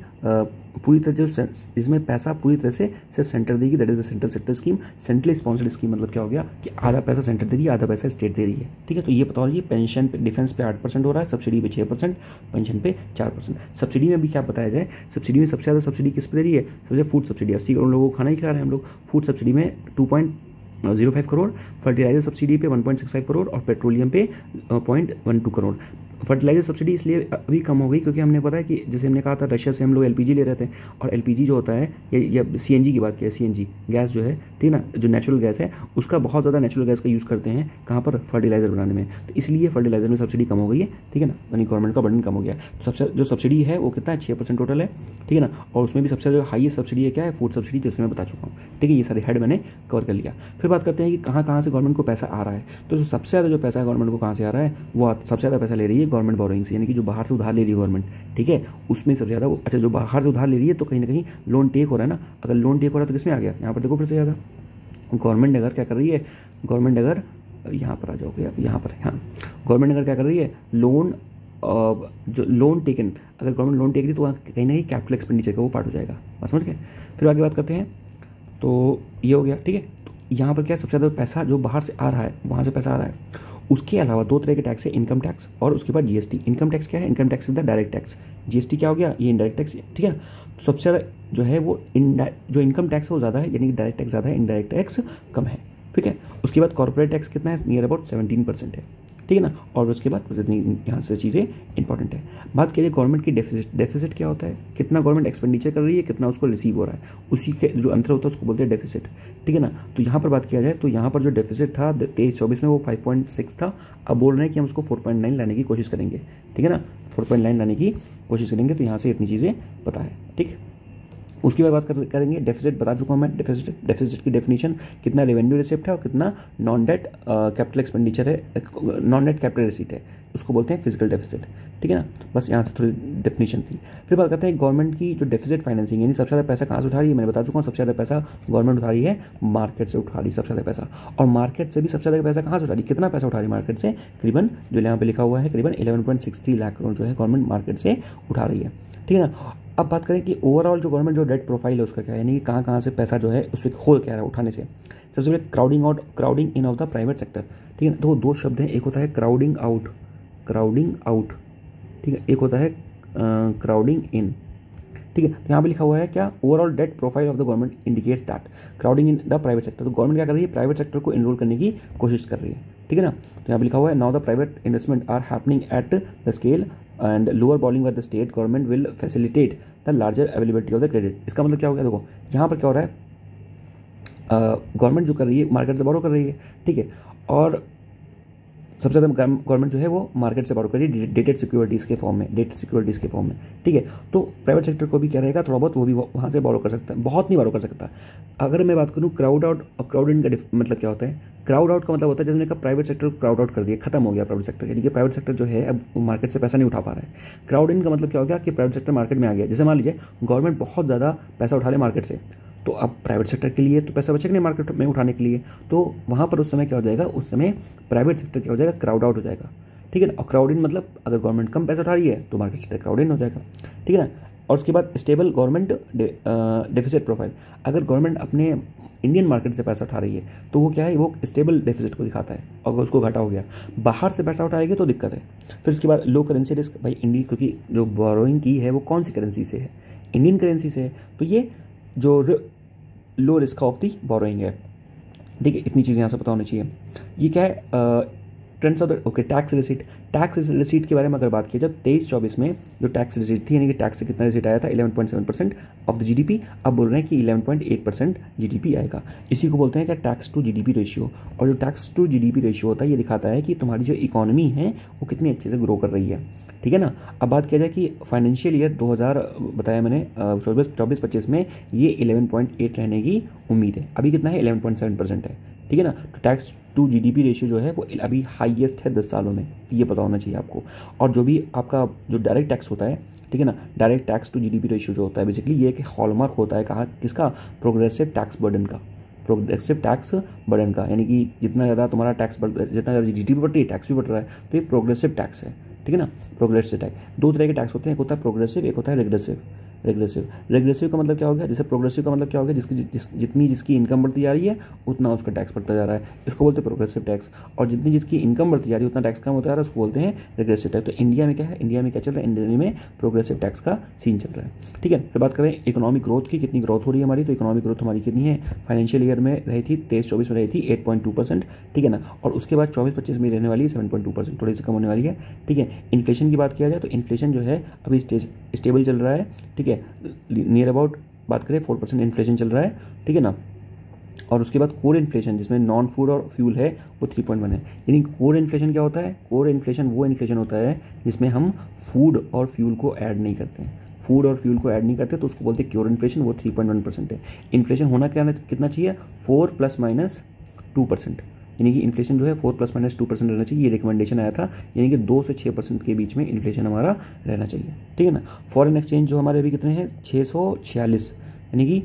पूरी तरह जो इसमें पैसा पूरी तरह से सिर्फ सेंटर देगी, that is the central sector scheme. Centrally sponsored scheme मतलब क्या हो गया कि आधा पैसा सेंटर दे रही है, आधा पैसा स्टेट दे रही है, ठीक है। तो ये पता हो रही है, पेंशन पे, डिफेंस पे 8% हो रहा है, सब्सिडी पे 6%, पेंशन पे 4%। सब्सिडी में भी क्या बताया जाए, सब्सिडी में सबसे ज़्यादा सब्सिडी किस पे दे रही है, सबसे ज़्यादा फूड सब्सिडी। 80 करोड़ लोगों को खाना ही खिला रहे हैं हम लोग। फूड सब्सिडी में 2.05 करोड़, फर्टिलाइजर सब्सिडी पे 1.65 करोड़ और पेट्रोलियम पे 0.12 करोड़। फर्टिलाइजर सब्सिडी इसलिए अभी कम हो गई क्योंकि हमने पता है कि जैसे हमने कहा था रशिया से हम लोग एलपीजी ले रहे थे, और एलपीजी जो होता है ये सीएनजी की बात की है, सीएनजी गैस जो है, ठीक है ना, जो नेचुरल गैस है, उसका बहुत ज़्यादा नेचुरल गैस का यूज़ करते हैं कहाँ पर, फर्टिलाइजर बनाने में। तो इसलिए फर्टिलाइजर में सब्सिडी कम हो गई है, ठीक है ना, यानी गवर्नमेंट का बर्डन कम हो गया। तो सबसे जो सब्सिडी है वो कितना है, 6% टोटल है, ठीक है ना। और उसमें भी सबसे जो हाईएस्ट सब्सिडी है क्या है, फूड सब्सिडी, जिसमें मैं बता चुका हूँ, ठीक है। ये सारे हेड मैंने कवर कर लिया। फिर बात करते हैं कि कहाँ से गवर्नमेंट को पैसा आ रहा है। तो सबसे ज़्यादा जो पैसा है गवर्नमेंट को कहाँ से आ रहा है, वो सबसे ज़्यादा पैसा ले रही है गवर्नमेंट बोरोइंग से, यानी कि जो बाहर से उधार ले रही है गवर्नमेंट, ठीक है, उसमें सबसे ज़्यादा वो, अच्छा जो बाहर से उधार ले रही है तो कहीं ना कहीं लोन टेक हो रहा है ना। अगर लोन टेक हो रहा है तो किसमें आ गया, यहाँ पर देखो फिर से ज़्यादा गवर्नमेंट अगर क्या कर रही है, गवर्नमेंट अगर यहाँ पर आ जाओगे आप, यहाँ पर, हाँ, गवर्नमेंट अगर क्या कर रही है, लोन जो लोन टेकन, अगर गवर्नमेंट लोन टेक रही है तो वहाँ कहीं ना कहीं कैपिटल एक्सपेंडिचर का वो पार्ट हो जाएगा, बात समझ गए। फिर आगे बात करते हैं, तो ये हो गया, ठीक है। तो यहाँ पर क्या सबसे ज़्यादा पैसा जो बाहर से आ रहा है, वहाँ से पैसा आ रहा है। उसके अलावा दो तरह के टैक्स है, इनकम टैक्स और उसके बाद जीएसटी। इनकम टैक्स क्या है, income tax is the direct tax, GST क्या हो गया, ये इनडायरेक्ट टैक्स, ठीक है। तो सबसे ज़्यादा जो है वो जो इनकम टैक्स है वो ज़्यादा है, यानी कि डायरेक्ट टैक्स ज़्यादा है, इनडायरेक्ट टैक्स कम है, ठीक है। उसके बाद कॉर्पोरेट टैक्स कितना है, नियर अबाउट 17% है, ठीक है ना। और उसके बाद बस इतनी यहाँ से चीज़ें इंपॉर्टेंट है। बात कीजिए गवर्नमेंट की डेफिसिट क्या होता है, कितना गवर्नमेंट एक्सपेंडिचर कर रही है, कितना उसको रिसीव हो रहा है, उसी के जो अंतर होता है उसको बोलते हैं डेफिसिट, ठीक है ना। तो यहाँ पर बात किया जाए तो यहाँ पर जो डेफिसिट था 23-24 में वो 5.6 था, अब बोल रहे हैं कि हम उसको 4.9 लाने की कोशिश करेंगे, ठीक है ना, 4.9 लाने की कोशिश करेंगे। तो यहाँ से इतनी चीज़ें पता है, ठीक। उसकी बात करेंगे डेफिसिट, बता चुका हूँ मैं, डेफिसिट की डेफिनेशन, कितना रेवेन्यू रिसिप्ट है और कितना नॉन डेट कैपिटल एक्सपेंडिचर है, नॉन डेट कैपिटल रिसीट है, उसको बोलते हैं फिजिकल डेफिसिट, ठीक है ना। बस यहाँ से थोड़ी डेफिनेशन थी। फिर बात करते हैं गवर्नमेंट की जो डेफिसिट फाइनेंसिंग, यानी सबसे ज़्यादा पैसा कहाँ से उठा रही है, मैंने बता चुका हूँ, सबसे ज़्यादा पैसा गवर्नमेंट उठा रही है मार्केट से, उठा रही है सबसे ज़्यादा पैसा। और मार्केट से भी सबसे ज़्यादा पैसा कहाँ से उठा रही है, कितना पैसा उठा रही है मार्केट से, करीबन जो यहाँ पे लिखा हुआ है करीबन 11.63 लाख करोड़ जो है गवर्नमेंट मार्केट से उठा रही है, ठीक है ना। अब बात करें कि ओवरऑल जो गवर्नमेंट जो डेट प्रोफाइल है उसका क्या है, यानी कि कहाँ से पैसा जो है उस पर हो क्या रहा है उठाने से। सबसे पहले crowding in of the private sector, ठीक है ना। तो दो शब्द हैं, एक होता है क्राउडिंग आउट, ठीक है, एक होता है क्राउडिंग इन, ठीक है। तो यहाँ पे लिखा हुआ है क्या, overall debt profile of the government indicates that crowding in the private sector. तो गवर्नमेंट क्या कर रही है, प्राइवेट सेक्टर को इनरोल करने की कोशिश कर रही है, ठीक है ना। तो यहाँ पे लिखा हुआ है now the private investment are happening at the scale and lower borrowing by the state government will facilitate the larger availability of the credit. इसका मतलब क्या हो गया, देखो यहाँ पर क्या हो रहा है, गवर्नमेंट जो कर रही है मार्केट से बोरो कर रही है, ठीक है। और सबसे ज़्यादा गवर्नमेंट जो है वो मार्केट से बोरो कर रही है डेटेड सिक्योरिटीज़ के फॉर्म में, ठीक है। तो प्राइवेट सेक्टर को भी क्या रहेगा, थोड़ा बहुत वो भी वहाँ से बोरो कर सकता है, बहुत नहीं बोरो कर सकता। अगर मैं बात करूँ क्राउड आउट और क्राउड इन का मतलब क्या होता है, क्राउड आउट का मतलब होता है जैसे मैंने कहा प्राइवेट सेक्टर क्राउड आउट कर दिया, खत्म हो गया प्राइवेट सेक्टर, यानी कि प्राइवेट सेक्टर जो है अब मार्केट से पैसा नहीं उठा पा रहा है। क्राउड इन का मतलब क्या हो गया कि प्राइवेट सेक्टर मार्केट में आ गया। जैसे मान लीजिए गवर्नमेंट बहुत ज़्यादा पैसा उठा ले मार्केट से, तो अब प्राइवेट सेक्टर के लिए तो पैसा बचेगा नहीं मार्केट में उठाने के लिए, तो वहाँ पर उस समय क्या हो जाएगा, उस समय प्राइवेट सेक्टर क्या हो जाएगा, क्राउड आउट हो जाएगा, ठीक है ना। और क्राउड इन मतलब अगर गवर्नमेंट कम पैसा उठा रही है तो मार्केट सेक्टर क्राउड इन हो जाएगा, ठीक है ना। और उसके बाद स्टेबल गवर्नमेंट डेफिसिट प्रोफाइल, अगर गवर्नमेंट अपने इंडियन मार्केट से पैसा उठा रही है तो वो क्या है, वो स्टेबल डेफिसिट को दिखाता है। अगर उसको घाटा हो गया, बाहर से पैसा उठाएगी तो दिक्कत है। फिर उसके बाद लो करेंसी रिस्क, भाई इंडिया क्योंकि जो बोरोइंग की है वो कौन सी करेंसी से है, इंडियन करेंसी से है, तो ये जो low risk of the borrowing है। ठीक है, इतनी चीज़ें यहाँ से पता होनी चाहिए। ये क्या है, trends of the okay tax receipt. Tax receipt के बारे में अगर बात की जब 23-24 में जो टैक्स रिसीट थी, यानी कि टैक्स से कितना रिसीट आया था 11.7% ऑफ द जीडीपी, अब बोल रहे हैं कि 11.8% जीडीपी आएगा। इसी को बोलते हैं क्या, टैक्स टू जीडीपी रेशियो। और जो टैक्स टू जीडीपी रेशियो होता है ये दिखाता है कि तुम्हारी जो इकोनॉमी है वो कितनी अच्छे से ग्रो कर रही है। ठीक है ना। अब बात किया जाए कि फाइनेंशियल ईयर 2000 बताया मैंने 24-25 में ये 11.8 रहने की उम्मीद है। अभी कितना है, 11.7% है। ठीक है ना। तो टैक्स टू जीडीपी रेशियो जो है वो अभी हाईएस्ट है 10 सालों में, ये पता होना चाहिए आपको। और जो भी आपका जो डायरेक्ट टैक्स होता है, ठीक है ना, direct tax to GDP ratio जो होता है बेसिकली ये एक हॉलमार्क होता है कहाँ किसका, प्रोग्रेसिव टैक्स बर्डन का। प्रोग्रेसिव टैक्स बर्डन का, यानी कि जितना ज़्यादा तुम्हारा टैक्स जितना ज़्यादा जीडीपी बढ़ रही है टैक्स भी बढ़ रहा है, तो ये प्रोग्रेसिव टैक्स है। ठीक है ना। प्रोग्रेसिव टैक्स, दो तरह के टैक्स होते हैं, एक होता है प्रोग्रेसिव, एक होता है रिग्रेसिव। रेग्रेसिव का मतलब क्या हो गया, जैसे प्रोग्रेसिव का मतलब क्या हो गया, जितनी इनकम बढ़ती जा रही है उतना उसका टैक्स बढ़ता जा रहा है, इसको बोलते हैं प्रोग्रेसिव टैक्स। और जिसकी इनकम बढ़ती जा रही है उतना टैक्स कम होता जा रहा है, उसको बोलते हैं रिग्रेसिव टैक्स। तो इंडिया में क्या है, इंडिया में क्या चल रहा है, इंडिया में प्रोग्रेसिव टैक्स का सीन चल रहा है। ठीक है। फिर बात करें इकोनॉमिक ग्रोथ की, कितनी ग्रोथ हो रही है हमारी, तो इकोनॉमिक ग्रोथ हमारी कितनी है, फाइनेंशियल ईयर में रही थी 23-24 में रही थी 8.2%। ठीक है ना। और उसके बाद 24-25 में रहने वाली है 7.2%, थोड़ी सी कम होने वाली है। ठीक है। इन्फ्लेशन की बात किया जाए तो इन्फ्लेशन जो है अभी स्टेबल चल रहा है। ठीक है, नियर अबाउट बात करें 4% इन्फ्लेशन चल रहा है। ठीक है ना। और उसके बाद कोर इन्फ्लेशन जिसमें नॉन फूड और फ्यूल है वो 3.1 है। यानी कोर इन्फ्लेशन क्या होता है, कोर इन्फ्लेशन वो इन्फ्लेशन होता है जिसमें हम फूड और फ्यूल को ऐड नहीं करते हैं, फूड और फ्यूल को ऐड नहीं करते तो उसको बोलते हैं क्योर इन्फ्लेशन, वो 3.1% है। इन्फ्लेशन होना कितना चाहिए, 4 ± 2%, यानी कि इन्फ्लेशन जो है 4 ± 2% रहना चाहिए, ये रिकमेंडेशन आया था। यानी कि 2 से 6% के बीच में इन्फ्लेशन हमारा रहना चाहिए। ठीक है ना। फॉरेन एक्सचेंज जो हमारे अभी कितने हैं, 646, यानी कि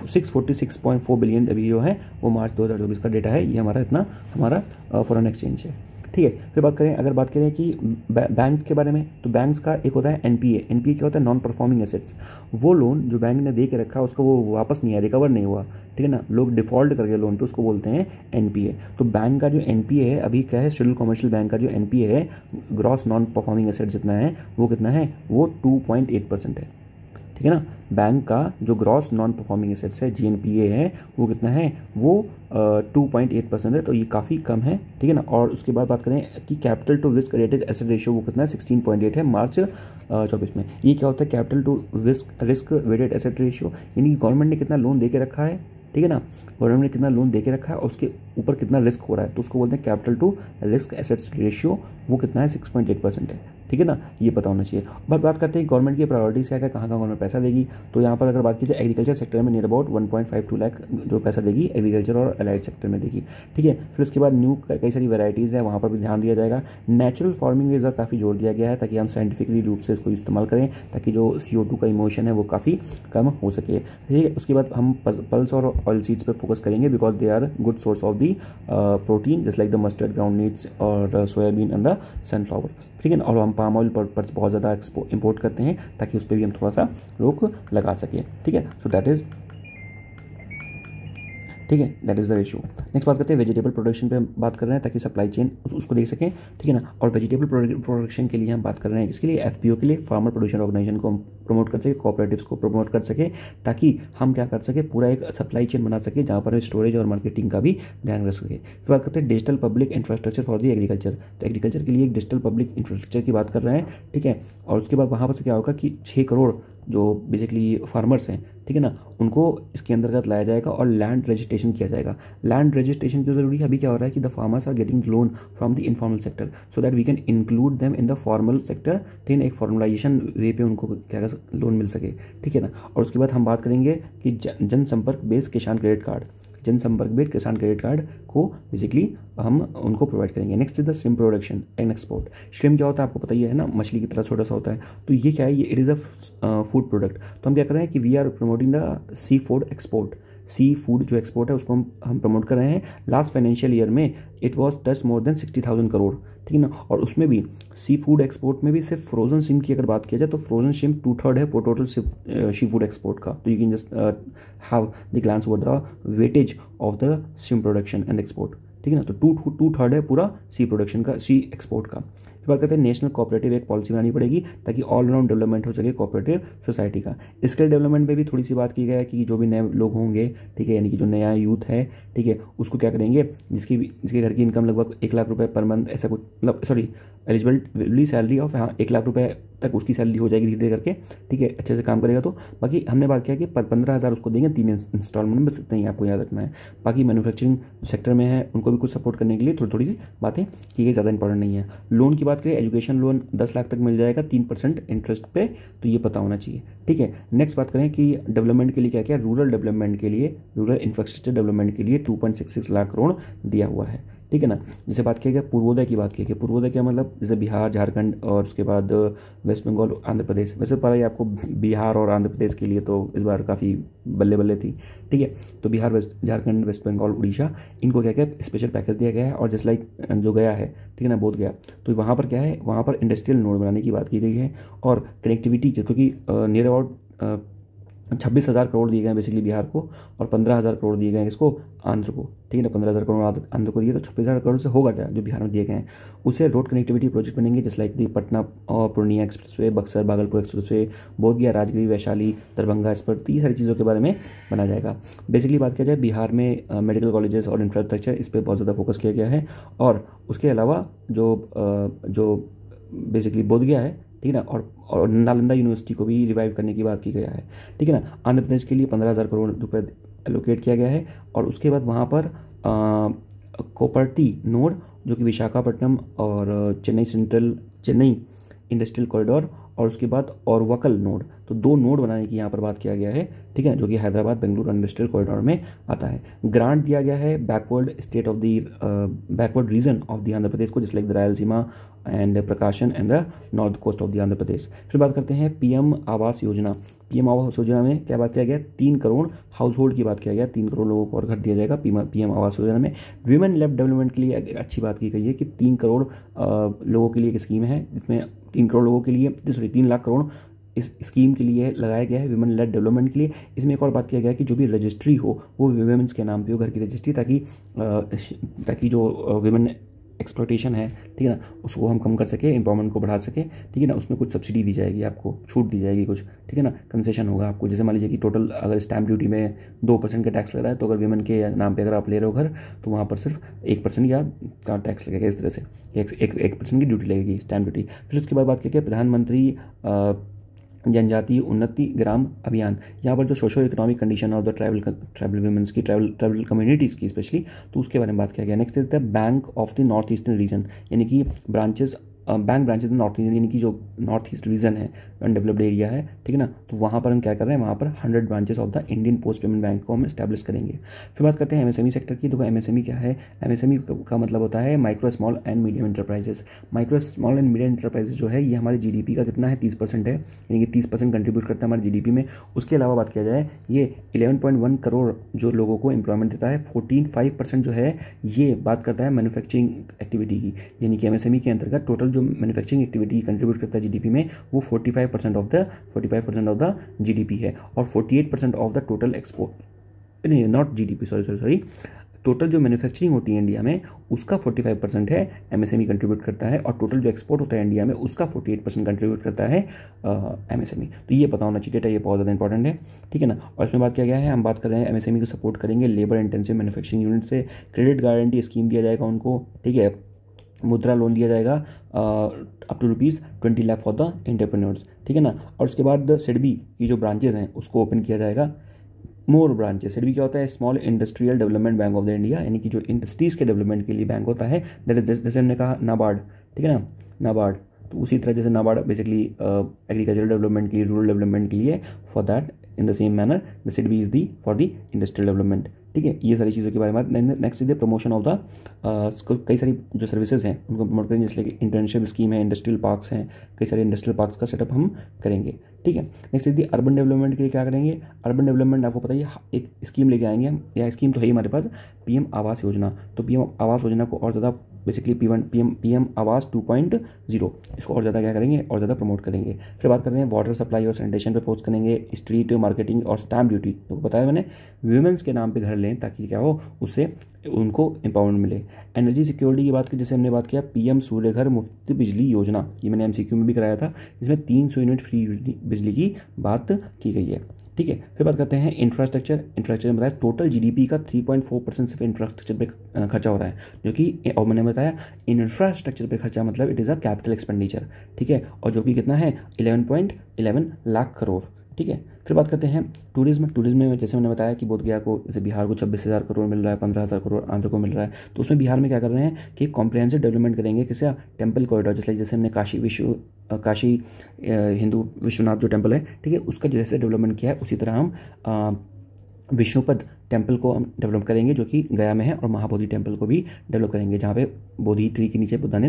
646.4 बिलियन अभी जो है वो मार्च 2024 का डेटा है, ये हमारा इतना हमारा फॉरेन एक्सचेंज है। ठीक है। फिर अगर बात करें कि बैंक्स के बारे में, तो बैंक्स का एक होता है एनपीए। एनपीए क्या होता है, नॉन परफॉर्मिंग एसेट्स। वो लोन जो बैंक ने दे के रखा उसको वो वापस नहीं आया, रिकवर नहीं हुआ। ठीक है ना, लोग डिफॉल्ट कर गए लोन पे, उसको बोलते हैं एनपीए। तो बैंक का जो एनपीए है अभी क्या है, शेड्यूल कमर्शियल बैंक का जो एनपीए है, ग्रॉस नॉन परफॉर्मिंग एसेट जितना है वो कितना है, वो 2.8% है। ठीक है ना। बैंक का जो ग्रॉस नॉन परफॉर्मिंग एसेट्स है जीएनपीए है वो कितना है, वो 2.8% है, तो ये काफ़ी कम है। ठीक है ना। और उसके बाद बात करें कि capital to risk rated asset ratio वो कितना है, 16.8 है मार्च 24 में। ये क्या होता है, capital to risk weighted asset ratio, यानी कि गवर्नमेंट ने कितना लोन दे के रखा है। ठीक है ना, गवर्नमेंट ने कितना लोन दे के रखा है और उसके ऊपर कितना रिस्क हो रहा है, तो उसको बोलते हैं capital to risk assets ratio, वो कितना है, 6.8% है। ठीक है ना, ये पता होना चाहिए। बात करते हैं गवर्नमेंट की प्रायोरिटीज़ क्या है, कहाँ गवर्नमेंट पैसा देगी। तो यहाँ पर अगर बात की जाए एग्रीकल्चर सेक्टर में नियर अबाउट 1.52 लाख जो पैसा देगी एग्रीकल्चर और अलाइड सेक्टर में देगी। ठीक है। फिर उसके बाद न्यू कई सारी वैराइटीज़ है, वहाँ पर भी ध्यान दिया जाएगा। नेचुरल फार्मिंग में काफ़ी जोर दिया गया है ताकि हम साइंटिफिकली रूप से इसको इस्तेमाल करें, ताकि जो CO2 का इमोशन है वो काफ़ी कम हो सके। ठीक है। उसके बाद हम पल्स और ऑयल सीड्स पर फोकस करेंगे because they are good source of the protein just like the mustard, ground nuts और सोयाबीन एंड द सनफ्लावर। ठीक है ना। और हम पाम ऑयल पर बहुत ज़्यादा इंपोर्ट करते हैं ताकि उस पर भी हम थोड़ा सा रोक लगा सकें। ठीक है। सो दैट इज़ ठीक है, that is the ratio. Next बात करते हैं वेजिटेबल प्रोडक्शन पे हम बात कर रहे हैं ताकि सप्लाई चेन उसको देख सकें। ठीक है ना। और वेजिटेबल प्रोडक्शन के लिए हम बात कर रहे हैं, इसके लिए FPO के लिए फार्मर प्रोड्यूसर ऑर्गेनाइजेशन को हम प्रमोट कर सके, कोऑपरेटिव्स को प्रमोट कर सके, ताकि हम क्या कर सके, पूरा एक सप्लाई चेन बना सके जहाँ पर स्टोरेज और मार्केटिंग का भी ध्यान रख सके। फिर बात करते हैं digital public infrastructure for the agriculture. तो एग्रीकल्चर के लिए एक डिजिटल पब्लिक इंफ्रास्ट्रक्चर की बात कर रहे हैं। ठीक है। और उसके बाद वहाँ पर से क्या होगा कि 6 करोड़ जो बेसिकली फार्मर्स हैं, ठीक है ना, उनको इसके अंतर्गत लाया जाएगा और लैंड रजिस्ट्रेशन किया जाएगा। लैंड रजिस्ट्रेशन क्यों जरूरी है, अभी क्या हो रहा है कि the farmers are getting loan from the informal sector so that we can include them in the formal sector. ठीक है, एक फॉर्मलाइजेशन वे पे उनको क्या लोन मिल सके। ठीक है ना। और उसके बाद हम बात करेंगे कि जनसंपर्क बेस्ड किसान क्रेडिट कार्ड, जनसंपर्क बेस्ड किसान क्रेडिट कार्ड को बेसिकली हम उनको प्रोवाइड करेंगे। Next is the shrimp production and export. Shrimp क्या होता है आपको पता ही है ना, मछली की तरह छोटा सा होता है। तो ये क्या है, ये it is a food product. तो हम क्या कर रहे हैं कि we are promoting the sea food export. Sea food जो एक्सपोर्ट है उसको हम प्रमोट कर रहे हैं। लास्ट फाइनेंशियल ईयर में it was touch more than 60,000 crore. ठीक है ना। और उसमें भी सी फूड एक्सपोर्ट में भी सिर्फ फ्रोजन श्रिम्प की अगर बात किया जाए तो फ्रोजन श्रिम्प 2/3 है टोटल सी फूड एक्सपोर्ट का। तो you can just have the glance over the weightage of the shrimp production and export. ठीक है ना। तो 2/3 है पूरा सी प्रोडक्शन का, सी एक्सपोर्ट का। फिर बात करते हैं नेशनल कोऑपरेटिव एक पॉलिसी बनानी पड़ेगी ताकि ऑलराउंड डेवलपमेंट हो सके कोऑपरेटिव सोसाइटी का। स्किल डेवलपमेंट पे भी थोड़ी सी बात की गई है कि जो भी नए लोग होंगे, ठीक है, यानी कि जो नया यूथ है, ठीक है, उसको क्या करेंगे, जिसके घर की इनकम लगभग 1 लाख रुपए पर मंथ ऐसा कुछ, मतलब sorry eligibility salary of 1 lakh रुपए तक उसकी सैलरी हो जाएगी धीरे धीरे करके, ठीक है, अच्छे से काम करेगा तो। बाकी हमने बात किया कि 15,000 उसको देंगे 3 इंस्टॉलमेंट में, बस इतना ही आपको याद रखना है। बाकी मैन्युफैक्चरिंग सेक्टर में है उनको भी कुछ सपोर्ट करने के लिए थोड़ी थोड़ी सी बातें की गई, ज़्यादा इंपॉर्टेंट नहीं है। लोन की बात करें, एजुकेशन लोन 10 लाख तक मिल जाएगा 3% इंटरेस्ट पे, तो ये पता होना चाहिए, ठीक है। नेक्स्ट बात करें कि डेवलपमेंट के लिए क्या क्या, रूरल डेवलपमेंट के लिए, रूरल इंफ्रास्ट्रक्चर डेवलपमेंट के लिए 2.66 लाख करोड़ दिया हुआ है, ठीक है ना। जैसे बात किया गया पूर्वोदय की, बात की गई पूर्वोदय क्या मतलब, जैसे बिहार, झारखंड और उसके बाद वेस्ट बंगाल, आंध्र प्रदेश। वैसे पता है आपको बिहार और आंध्र प्रदेश के लिए तो इस बार काफ़ी बल्ले बल्ले थी, ठीक है। तो बिहार, झारखंड, वेस्ट बंगाल, उड़ीसा, इनको क्या क्या स्पेशल पैकेज दिया गया है। और जस्ट लाइक जो गया है, ठीक है ना, बोध गया, तो वहाँ पर क्या है, वहाँ पर इंडस्ट्रियल नोड बनाने की बात की गई है। और कनेक्टिविटी, क्योंकि नियर अबाउट 26,000 करोड़ दिए गए हैं बेसिकली बिहार को, और 15,000 करोड़ दिए गए हैं इसको, आंध्र को, ठीक है ना। 15,000 करोड़ आंध्र को दिए, तो 26,000 करोड़ से होगा क्या जो बिहार में दिए गए हैं, उससे रोड कनेक्टिविटी प्रोजेक्ट बनेंगे, जैसे लाइक दी पटना और पूर्णिया एक्सप्रेसवे, बक्सर भागलपुर एक्सप्रेसवे, बोधगया, राजगीर, वैशाली, दरभंगा, इस पर ये सारी चीज़ों के बारे में बनाया जाएगा। बेसिकली बात किया जाए बिहार में मेडिकल कॉलेजेस और इंफ्रास्ट्रक्चर, इस पर बहुत ज़्यादा फोकस किया गया है। और उसके अलावा जो बेसिकली बोधगया है, ठीक है ना, और नालंदा यूनिवर्सिटी को भी रिवाइव करने की बात की गया है, ठीक है ना। आंध्र प्रदेश के लिए 15,000 करोड़ रुपए एलोकेट किया गया है। और उसके बाद वहाँ पर कोपर्टी नोड, जो कि विशाखापट्टनम और चेन्नई इंडस्ट्रियल कॉरिडोर, और उसके बाद और वकल नोड, तो 2 नोड बनाने की यहाँ पर बात किया गया है, ठीक है, जो कि हैदराबाद बेंगलुरु इंडस्ट्रियल कॉरिडोर में आता है। ग्रांट दिया गया है backward region of the Andhra Pradesh को, जैसे like the Rayalaseema and Prakasam and the north coast of the Andhra Pradesh. फिर बात करते हैं पीएम आवास योजना। पीएम आवास योजना में क्या बात किया गया, 3 करोड़ हाउस होल्ड की बात किया गया, 3 करोड़ लोगों को और घर दिया जाएगा पीएम आवास योजना में। वीमेन लेफ्ट डेवलपमेंट के लिए एक अच्छी बात की गई है कि 3 करोड़ लोगों के लिए एक स्कीम है, जिसमें 3 करोड़ लोगों के लिए, 3 लाख करोड़ इस स्कीम के लिए लगाया गया है, विमेन लेड डेवलपमेंट के लिए। इसमें एक और बात किया गया है कि जो भी रजिस्ट्री हो वो विमेंस के नाम पे हो, घर की रजिस्ट्री, ताकि जो विमेन एक्सप्लॉयटेशन है, ठीक है ना, उसको हम कम कर सके, एम्पावरमेंट को बढ़ा सके, ठीक है ना। उसमें कुछ सब्सिडी दी जाएगी, आपको छूट दी जाएगी कुछ, ठीक है ना, कंसेशन होगा आपको। जैसे मान लीजिए कि टोटल अगर स्टैम्प ड्यूटी में 2% का टैक्स लग रहा है, तो अगर विमेन के नाम पे अगर आप ले रहे हो घर, तो वहाँ पर सिर्फ 1% या का टैक्स लगेगा, इस तरह से 1% की ड्यूटी लगेगी, स्टैम्प ड्यूटी। फिर उसके बाद बात किया प्रधानमंत्री जनजातीय उन्नति ग्राम अभियान। यहाँ पर जो socio economic condition of the tribal womens की, ट्राइबल कम्युनिटीज़ की स्पेशली, तो उसके बारे में बात किया गया। Next is the bank of the north eastern region, यानी कि बैंक ब्रांचेज नॉर्थ ईस्ट, यानी कि जो नॉर्थ ईस्ट रीजन है, अनडेवलप्ड एरिया है, ठीक है ना, तो वहाँ पर हम क्या कर रहे हैं, वहाँ पर 100 branches of the Indian post payment bank को हम एस्टैब्लिश करेंगे। फिर बात करते हैं एमएसएमई सेक्टर की। देखो एमएसएमई क्या है, एमएसएमई का मतलब होता है micro small and medium enterprises. Micro small and medium enterprises जो है, ये हमारे जीडीपी का कितना है, 30% है, यानी कि 30% कंट्रीब्यूट करता है हमारे जीडीपी में। उसके अलावा बात किया जाए, ये 11.1 करोड़ जो लोगों को एम्प्लॉयमेंट देता है। 14.5% जो है ये बात करता है मैन्युफैक्चरिंग एक्टिविटी की, यानी कि एमएसएमई के अंतर्गत टोटल जो मैन्युफैक्चरिंग एक्टिविटी कंट्रीब्यूट करता है जीडीपी में, वो 45% ऑफ द जीडीपी है। और 48% ऑफ द टोटल एक्सपोर्ट, नहीं नॉट जीडीपी, सॉरी, टोटल जो मैन्युफैक्चरिंग होती है इंडिया में उसका 45% है एमएसएमई कंट्रीब्यूट करता है, और टोटल जो एक्सपोर्ट होता है इंडिया में उसका 48% कंट्रीब्यूट करता है एमएसएमई। तो ये पता होना चाहिए, डेटा ये बहुत ज़्यादा इंपॉर्टेंट है, ठीक है ना। और इसमें बात किया गया है, हम बात कर रहे हैं एमएसएमई को सपोर्ट करेंगे लेबर इंटेंसिव मैन्युफैक्चरिंग यूनिट से। क्रेडिट गारंटी स्कीम दिया जाएगा उनको, ठीक है, मुद्रा लोन दिया जाएगा up to ₹20 lakh for the entrepreneurs, ठीक है ना। और उसके बाद सिडबी की जो ब्रांचेज हैं उसको ओपन किया जाएगा, मोर ब्रांचेस। सिडबी क्या होता है, small industrial development bank of the India, यानी कि जो इंडस्ट्रीज़ के डेवलपमेंट के लिए बैंक होता है, दैट इज जैसे हमने कहा नाबार्ड, ठीक है ना, नाबार्ड। तो उसी तरह जैसे नाबार्ड बेसिकली एग्रीकल्चरल डेवलपमेंट के लिए, रूरल डेवलपमेंट के लिए, for that in the same manner the SIDBI is the for the industrial development, ठीक है। ये सारी चीज़ों के बारे में। Next is the promotion of the कई सारी जो सर्विसेज हैं उनको प्रमोट करेंगे, जैसे कि इंटर्नशिप स्कीम है, इंडस्ट्रियल पार्क्स हैं, कई सारे इंडस्ट्रियल पार्क्स का सेटअप हम करेंगे, ठीक है। Next is the urban development के लिए क्या करेंगे, अर्बन डेवलपमेंट आपको पता है एक स्कीम लेके आएंगे हम, या स्कीम तो है ही हमारे पास, पीएम आवास योजना। तो पीएम आवास योजना को और ज़्यादा बेसिकली पीएम आवास 2.0, इसको और ज़्यादा क्या करेंगे, और ज़्यादा प्रमोट करेंगे। फिर बात कर रहे हैं वाटर सप्लाई और सैनिटेशन पे फोकस करेंगे, स्ट्रीट मार्केटिंग और स्टैम्प ड्यूटी, तो बताया मैंने, वुमेन्स के नाम पे घर लें ताकि क्या हो, उससे उनको एम्पावरमेंट मिले। एनर्जी सिक्योरिटी की बात की, जैसे हमने बात किया पीएम सूर्य घर मुफ्त बिजली योजना, ये मैंने एमसीक्यू में भी कराया था, इसमें 300 यूनिट फ्री बिजली की बात की गई है। ठीक है, फिर बात करते हैं इंफ्रास्ट्रक्चर में बताया टोटल जीडीपी का 3.4% सिर्फ इंफ्रास्ट्रक्चर पे खर्चा हो रहा है, जो कि और मैंने बताया इंफ्रास्ट्रक्चर पे खर्चा मतलब it is a capital expenditure. ठीक है, और जो कि कितना है 11.11 लाख करोड़। ठीक है, फिर बात करते हैं टूरिज्म में जैसे मैंने बताया कि बोधगया को, जैसे बिहार को 26,000 करोड़ मिल रहा है, 15,000 करोड़ आंध्र को मिल रहा है, तो उसमें बिहार में क्या कर रहे हैं कि कॉम्प्रिहेंसिव डेवलपमेंट करेंगे, किसे, टेम्पल कॉरिडोर, जैसे हमने काशी हिंदू विश्वनाथ जो टेम्पल है, ठीक है, उसका जैसे डेवलपमेंट किया है उसी तरह हम विष्णुपद टेम्पल को हम डेवलप करेंगे, जो कि गया में है, और महाबोधि टेम्पल को भी डेवलप करेंगे, जहाँ पे बोधि ट्री के नीचे बुद्धा ने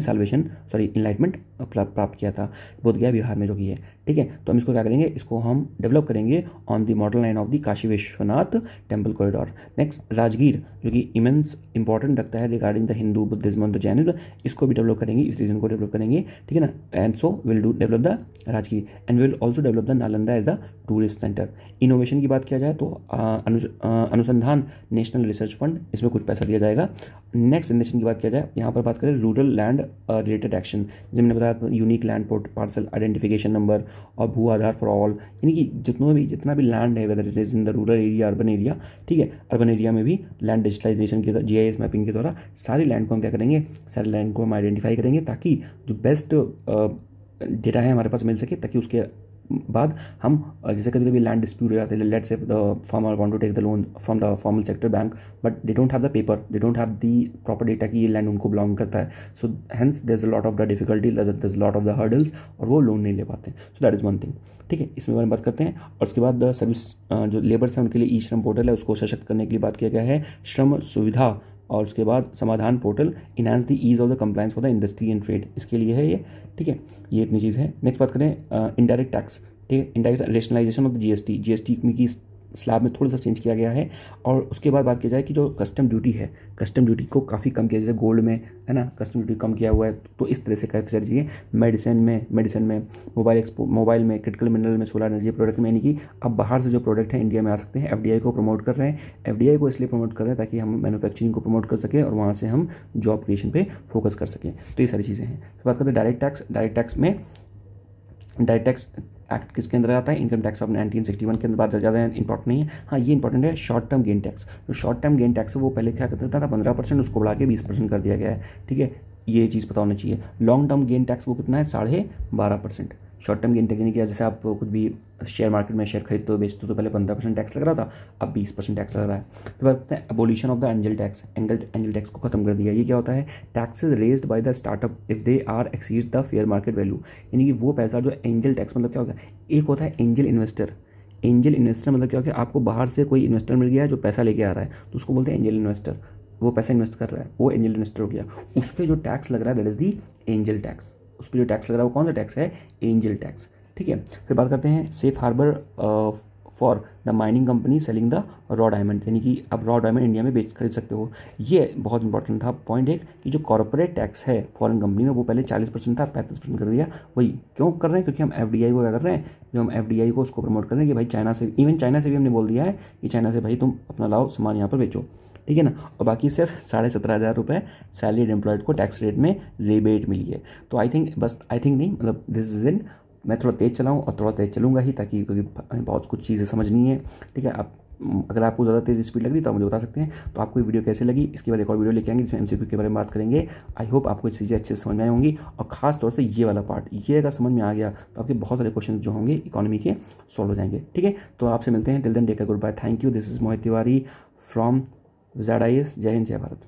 इनलाइटमेंट प्राप्त किया था, बोधगया बिहार में जो कि है। ठीक है, तो हम इसको क्या करेंगे, इसको हम डेवलप करेंगे on the model line of the Kashi Vishwanath temple corridor. Next Rajgir, जो कि इमेंस इंपॉर्टेंट रखता है रिगार्डिंग द हिंदू बुद्धिज्म और द जैनिज्म, इसको भी डेवलप करेंगे, इस रीजन को डेवलप करेंगे। ठीक है ना, and so will do develop the Rajgir and will also develop the Nalanda as the tourist centre. Innovation की बात किया जाए तो अनुसंधान नेशनल रिसर्च फंड, इसमें कुछ पैसा दिया जाएगा। नेक्स्ट जनरेशन की बात किया जाए, यहाँ पर बात करें रूरल लैंड रिलेटेड एक्शन, जैसे मैंने बताया unique land parcel identification number और भू आधार फॉर ऑल, यानी कि जितना भी लैंड है whether it is in the rural area urban area. ठीक है, अर्बन एरिया में भी लैंड डिजिटलाइजेशन के जीआईएस मैपिंग के द्वारा सारी लैंड को हम क्या करेंगे, सारी लैंड को हम आइडेंटिफाई करेंगे, ताकि जो बेस्ट डेटा है हमारे पास मिल सके, ताकि उसके बाद हम जैसे कभी कभी लैंड डिस्प्यूट हो जाते हैं, let's say the farmer want to take the loan from the formal sector bank, but they don't have the paper, they don't have the proper data कि ये लैंड उनको बिलोंग करता है, so hence there is a lot of the difficulty, there is lot of the hurdles, और वो loan नहीं ले पाते। So that is one thing. ठीक है, इसमें बारे में बात करते हैं। और उसके बाद सर्विस जो लेबर्स हैं उनके लिए ई श्रम पोर्टल है, उसको सशक्त करने के लिए बात किया गया है, श्रम सुविधा, और उसके बाद Samadhan portal enhance the ease of the compliance for the industry and trade, इसके लिए है ये। ठीक है, ये इतनी चीज़ है। नेक्स्ट बात करें इनडायरेक्ट टैक्स। ठीक है, indirect rationalisation of the GST में की स्लैब में थोड़ा सा चेंज किया गया है। और उसके बाद बात की जाए कि जो कस्टम ड्यूटी है, कस्टम ड्यूटी को काफ़ी कम किया, जैसे गोल्ड में है ना कस्टम ड्यूटी कम किया हुआ है, तो इस तरह से काफ़ी सारी चीज़ें मेडिसिन में मोबाइल में क्रिटिकल मिनरल में सोलर एनर्जी प्रोडक्ट में, यानी कि अब बाहर से जो प्रोडक्ट है इंडिया में आ सकते हैं। एफडीआई को प्रमोट कर रहे हैं, एफडीआई को इसलिए प्रमोट कर रहे हैं ताकि हम मैन्युफैक्चरिंग को प्रमोट कर सकें और वहाँ से हम जॉब क्रिएशन पे फोकस कर सकें। तो ये सारी चीज़ें हैं। तो बात करते हैं डायरेक्ट टैक्स एक्ट किसके अंदर आता है, इनकम टैक्स ऑफ 1961 के अंदर। बात ज़्यादा इंपॉर्टेंट नहीं है, हाँ ये इंपॉर्टेंट है शॉर्ट टर्म गेन टैक्स। जो शॉर्ट टर्म गेन टैक्स है वो पहले क्या करता था 15%, उसको बढ़ा के 20% कर दिया गया है। ठीक है, ये चीज़ पता होना चाहिए। लॉन्ग टर्म गेन टैक्स वो कितना है 12.5%। शॉर्ट टर्म गेन टैक्स यानी कि जैसे आप कुछ भी शेयर मार्केट में शेयर खरीदते हो बेचते हो तो पहले 15% टैक्स लग रहा था, अब 20% टैक्स लग रहा है। तो बात है abolition of the angel tax को खत्म कर दिया। ये क्या होता है, taxes raised by the startup if they are exceeds the fair market value, यानी कि वो पैसा जो एंजल टैक्स मतलब क्या होता है, एक होता है एंजल इन्वेस्टर मतलब क्या होता है, आपको बाहर से कोई इन्वेस्टर मिल गया है जो पैसा लेके आ रहा है तो उसको बोलते हैं एंजल इन्वेस्टर, वो पैसा इन्वेस्ट कर रहा है, वो एंजल इन्वेस्टर हो गया। उस पर जो टैक्स लग रहा है that is the angel tax, उस पर जो टैक्स लग रहा है वो कौन सा टैक्स है, एंजल टैक्स। ठीक है, फिर बात करते हैं safe harbour for the mining company selling the raw diamond, यानी कि आप रॉ डायमंड इंडिया में बेच खरीद सकते हो। ये बहुत इंपॉर्टेंट था पॉइंट एक, कि जो कॉर्पोरेट टैक्स है फॉरेन कंपनी में वो पहले 40% था, 35% कर दिया। वही क्यों कर रहे हैं, क्योंकि हम एफडीआई को क्या कर रहे हैं, जो हम एफडीआई को उसको प्रमोट कर रहे हैं कि भाई चाइना से भी हमने बोल दिया है कि चाइना से भाई तुम अपना लाओ सामान यहाँ पर बेचो। ठीक है ना, और बाकी सिर्फ 17,500 रुपये सैलरीड एम्प्लॉयड को टैक्स रेट में रिबेट मिली है। तो आई थिंक नहीं, मतलब दिस इज इन, मैं थोड़ा तेज़ चलाऊँ और थोड़ा तेज़ चलूँगा ही, ताकि क्योंकि बहुत कुछ चीज़ें समझनी है। ठीक है, आप अगर आपको ज़्यादा तेज़ स्पीड लग रही तो आप मुझे बता सकते हैं। तो आपको ये वीडियो कैसे लगी, इसके बाद एक और वीडियो लेके आएंगे जिसमें एमसीक्यू के बारे में बात करेंगे। आई होप आपको ये चीज़ें अच्छे से समझ में आई होंगी, और खास तौर से ये वाला पार्ट, ये अगर समझ में आ गया तो आपके बहुत सारे क्वेश्चन जो होंगे इकोनॉमी के सॉल्व हो जाएंगे। ठीक है, तो आपसे मिलते हैं, till then take care, good bye, thank you, this is Mohit Tiwari from ZIS। जय हिंद, जय भारत।